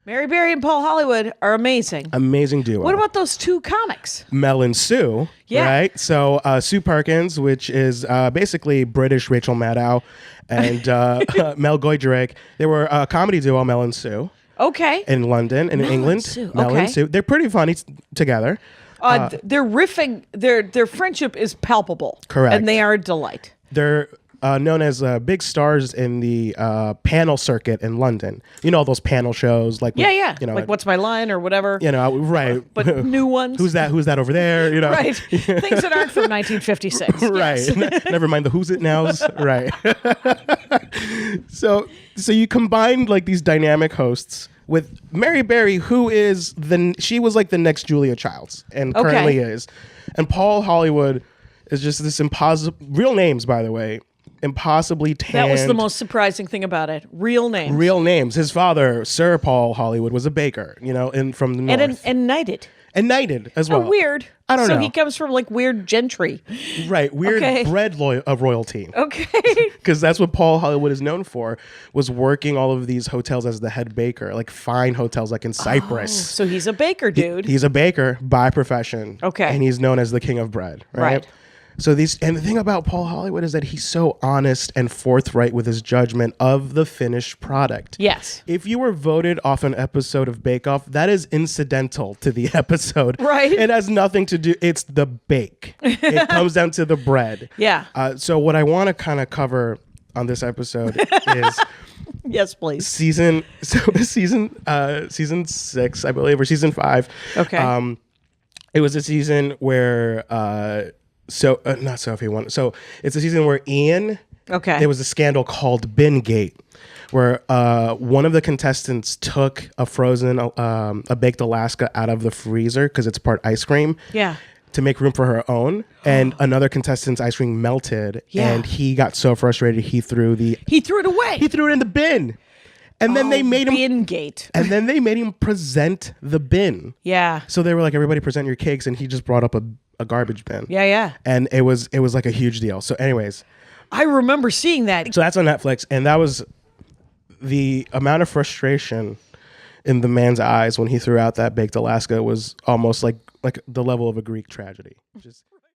Mary Berry and Paul Hollywood are amazing. Amazing duo. What about those two comics? Mel and Sue? Yeah. Right? So Sue Perkins, which is basically British Rachel Maddow, and Mel Goydrick. They were a comedy duo, Mel and Sue. Okay. In London, in England. Sue. Mel Okay. and Sue. They're pretty funny together. Their riffing, their friendship is palpable. Correct. And they are a delight. They're known as big stars in the panel circuit in London. You know all those panel shows, like Yeah. You know, like What's My Line or whatever. You know, right? But new ones. Who's that? Who's that over there? You know, Right. Things that aren't from 1956. Right. Yes. Never mind the who's it nows. Right. So you combine like these dynamic hosts with Mary Berry, who is she was like the next Julia Childs and currently is, and Paul Hollywood is just this impossible. Real names, by the way. Impossibly tanned. That was the most surprising thing about it. Real names. Real names. His father, Sir Paul Hollywood, was a baker, you know, from the north. And knighted. And knighted as well. Weird. I don't know. So he comes from like weird gentry. Right. Weird bread of royalty. Okay. Because that's what Paul Hollywood is known for, was working all of these hotels as the head baker, like fine hotels like in Cyprus. So he's a baker, dude. He's a baker by profession. Okay. And he's known as the king of bread. Right. So the thing about Paul Hollywood is that he's so honest and forthright with his judgment of the finished product. Yes. If you were voted off an episode of Bake Off, that is incidental to the episode. Right. It has nothing to do. It's the bake. It comes down to the bread. Yeah. So what I want to kind of cover on this episode is yes, please. season 6, I believe, or season 5. Okay. It was a season where not Sophie won. So it's a season where Ian. Okay. There was a scandal called Bingate, where one of the contestants took a frozen, a baked Alaska out of the freezer because it's part ice cream. Yeah. To make room for her own, and another contestant's ice cream melted, and he got so frustrated he threw it away. He threw it in the bin, and then they made him Bingate. And then they made him present the bin. Yeah. So they were like, everybody present your cakes, and he just brought up a garbage bin. Yeah. And it was like a huge deal. So, anyways, I remember seeing that. So that's on Netflix, and that was the amount of frustration in the man's eyes when he threw out that baked Alaska was almost like the level of a Greek tragedy. Just